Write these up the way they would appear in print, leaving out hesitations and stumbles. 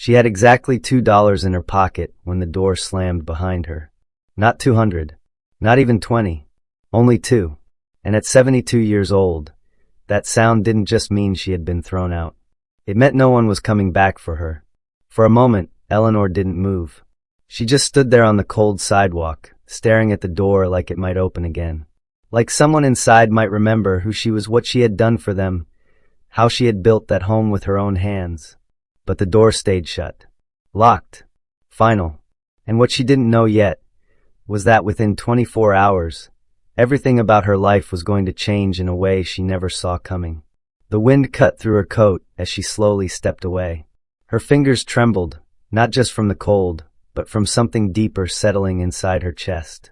She had exactly $2 in her pocket when the door slammed behind her. Not 200. Not even 20. Only 2. And at 72 years old, that sound didn't just mean she had been thrown out. It meant no one was coming back for her. For a moment, Eleanor didn't move. She just stood there on the cold sidewalk, staring at the door like it might open again. Like someone inside might remember who she was, what she had done for them, how she had built that home with her own hands. But the door stayed shut. Locked. Final. And what she didn't know yet was that within 24 hours, everything about her life was going to change in a way she never saw coming. The wind cut through her coat as she slowly stepped away. Her fingers trembled, not just from the cold, but from something deeper settling inside her chest.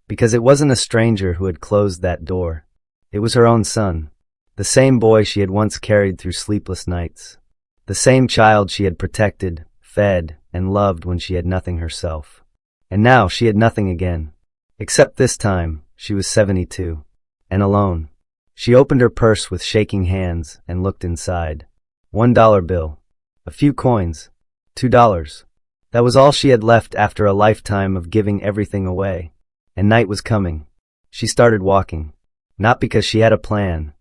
Because it wasn't a stranger who had closed that door. It was her own son. The same boy she had once carried through sleepless nights. The same child she had protected, fed, and loved when she had nothing herself. And now she had nothing again. Except this time, she was 72. And alone. She opened her purse with shaking hands and looked inside. $1 bill. A few coins. $2. That was all she had left after a lifetime of giving everything away. And night was coming. She started walking. Not because she had a plan,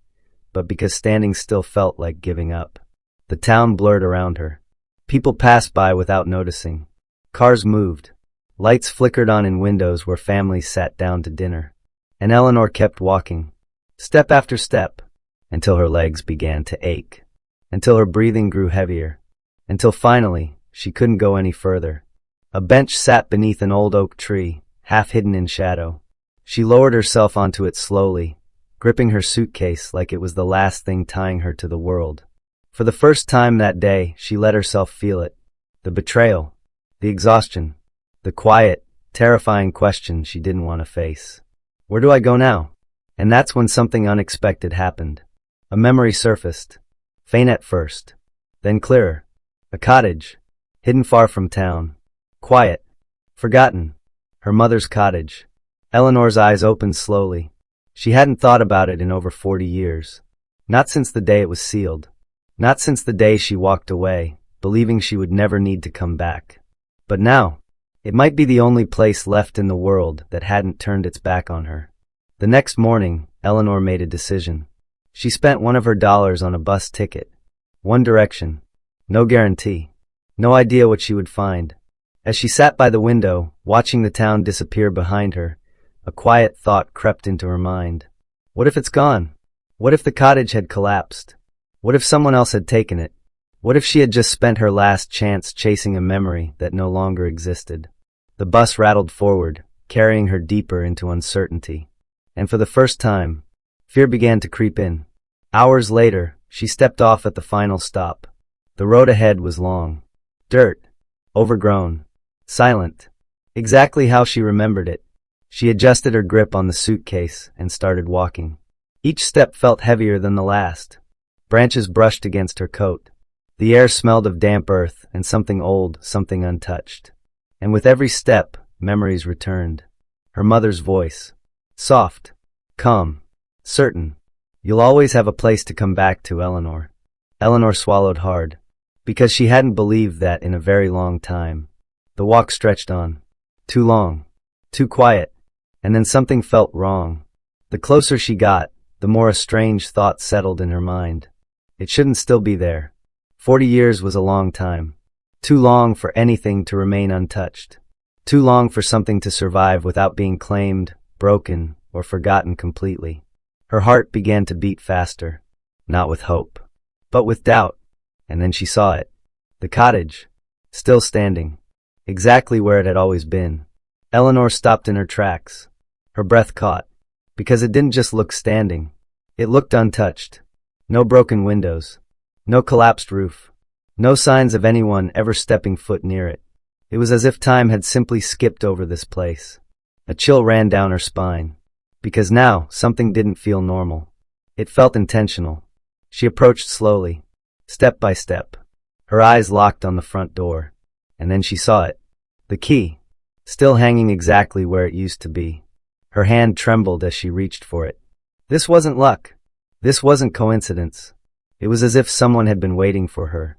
but because standing still felt like giving up. The town blurred around her. People passed by without noticing. Cars moved. Lights flickered on in windows where families sat down to dinner. And Eleanor kept walking, step after step, until her legs began to ache, until her breathing grew heavier, until finally she couldn't go any further. A bench sat beneath an old oak tree, half hidden in shadow. She lowered herself onto it slowly, gripping her suitcase like it was the last thing tying her to the world. For the first time that day, she let herself feel it. The betrayal, the exhaustion, the quiet, terrifying question she didn't want to face. Where do I go now? And that's when something unexpected happened. A memory surfaced, faint at first, then clearer. A cottage, hidden far from town. Quiet, forgotten. Her mother's cottage. Eleanor's eyes opened slowly. She hadn't thought about it in over 40 years. Not since the day it was sealed. Not since the day she walked away, believing she would never need to come back. But now, it might be the only place left in the world that hadn't turned its back on her. The next morning, Eleanor made a decision. She spent one of her dollars on a bus ticket. One direction. No guarantee. No idea what she would find. As she sat by the window, watching the town disappear behind her, a quiet thought crept into her mind. What if it's gone? What if the cottage had collapsed? What if someone else had taken it? What if she had just spent her last chance chasing a memory that no longer existed? The bus rattled forward, carrying her deeper into uncertainty. And for the first time, fear began to creep in. Hours later, she stepped off at the final stop. The road ahead was long. Dirt. Overgrown. Silent. Exactly how she remembered it. She adjusted her grip on the suitcase and started walking. Each step felt heavier than the last. Branches brushed against her coat. The air smelled of damp earth and something old, something untouched. And with every step, memories returned. Her mother's voice. Soft. Calm. Certain. You'll always have a place to come back to, Eleanor. Eleanor swallowed hard. Because she hadn't believed that in a very long time. The walk stretched on. Too long. Too quiet. And then something felt wrong. The closer she got, the more a strange thought settled in her mind. It shouldn't still be there. 40 years was a long time. Too long for anything to remain untouched. Too long for something to survive without being claimed, broken, or forgotten completely. Her heart began to beat faster. Not with hope, but with doubt. And then she saw it. The cottage. Still standing. Exactly where it had always been. Eleanor stopped in her tracks. Her breath caught. Because it didn't just look standing. It looked untouched. No broken windows. No collapsed roof. No signs of anyone ever stepping foot near it. It was as if time had simply skipped over this place. A chill ran down her spine. Because now, something didn't feel normal. It felt intentional. She approached slowly, step by step. Her eyes locked on the front door. And then she saw it. The key. Still hanging exactly where it used to be. Her hand trembled as she reached for it. This wasn't luck. This wasn't coincidence. It was as if someone had been waiting for her.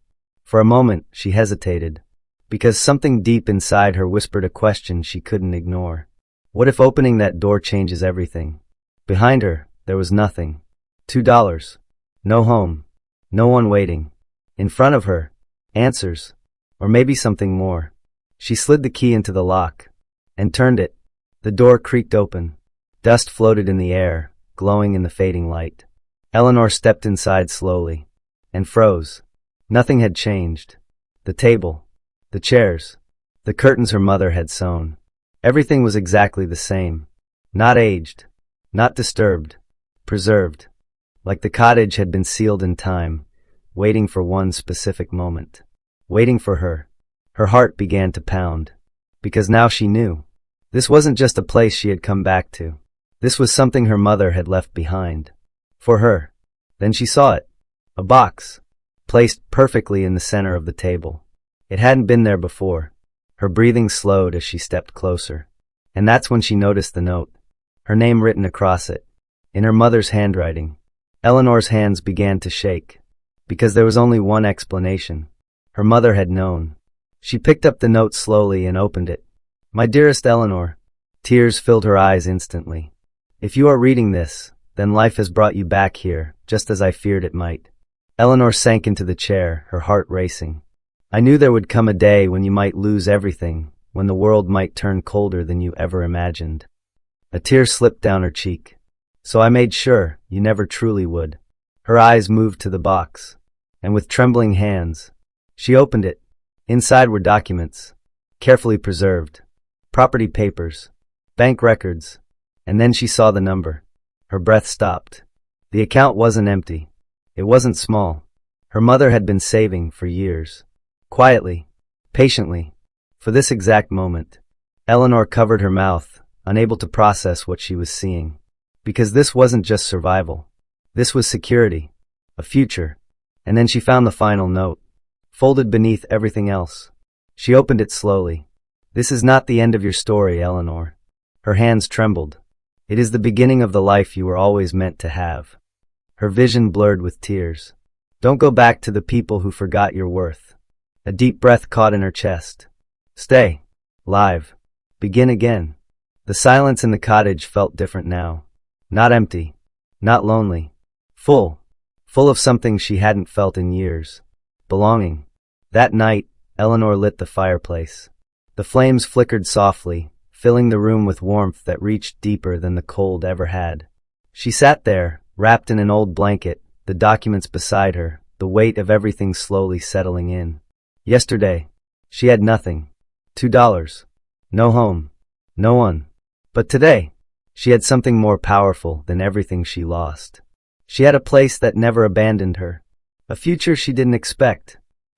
For a moment, she hesitated, because something deep inside her whispered a question she couldn't ignore. What if opening that door changes everything? Behind her, there was nothing. $2. No home. No one waiting. In front of her, answers. Or maybe something more. She slid the key into the lock and turned it. The door creaked open. Dust floated in the air, glowing in the fading light. Eleanor stepped inside slowly and froze. Nothing had changed. The table, the chairs, the curtains her mother had sewn. Everything was exactly the same. Not aged, not disturbed, preserved. Like the cottage had been sealed in time, waiting for one specific moment. Waiting for her. Her heart began to pound. Because now she knew. This wasn't just a place she had come back to. This was something her mother had left behind. For her. Then she saw it. A box. Placed perfectly in the center of the table. It hadn't been there before. Her breathing slowed as she stepped closer. And that's when she noticed the note. Her name written across it. In her mother's handwriting. Eleanor's hands began to shake. Because there was only one explanation. Her mother had known. She picked up the note slowly and opened it. My dearest Eleanor. Tears filled her eyes instantly. If you are reading this, then life has brought you back here, just as I feared it might. Eleanor sank into the chair, her heart racing. I knew there would come a day when you might lose everything, when the world might turn colder than you ever imagined. A tear slipped down her cheek. So I made sure you never truly would. Her eyes moved to the box, and with trembling hands, she opened it. Inside were documents, carefully preserved, property papers, bank records, and then she saw the number. Her breath stopped. The account wasn't empty. It wasn't small. Her mother had been saving for years. Quietly, patiently, for this exact moment. Eleanor covered her mouth, unable to process what she was seeing. Because this wasn't just survival. This was security, a future. And then she found the final note, folded beneath everything else. She opened it slowly. This is not the end of your story, Eleanor. Her hands trembled. It is the beginning of the life you were always meant to have. Her vision blurred with tears. Don't go back to the people who forgot your worth. A deep breath caught in her chest. Stay. Live. Begin again. The silence in the cottage felt different now. Not empty. Not lonely. Full. Full of something she hadn't felt in years. Belonging. That night, Eleanor lit the fireplace. The flames flickered softly, filling the room with warmth that reached deeper than the cold ever had. She sat there, wrapped in an old blanket, the documents beside her, the weight of everything slowly settling in. Yesterday, she had nothing. $2. No home. No one. But today, she had something more powerful than everything she lost. She had a place that never abandoned her, a future she didn't expect,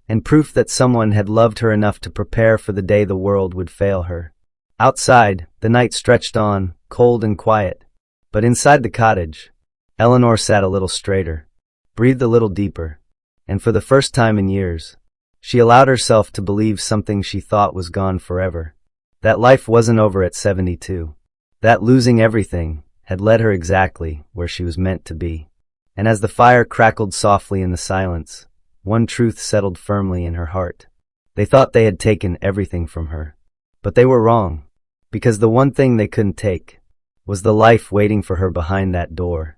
and proof that someone had loved her enough to prepare for the day the world would fail her. Outside, the night stretched on, cold and quiet. But inside the cottage, Eleanor sat a little straighter, breathed a little deeper, and for the first time in years, she allowed herself to believe something she thought was gone forever. That life wasn't over at 72. That losing everything had led her exactly where she was meant to be. And as the fire crackled softly in the silence, one truth settled firmly in her heart. They thought they had taken everything from her. But they were wrong. Because the one thing they couldn't take was the life waiting for her behind that door.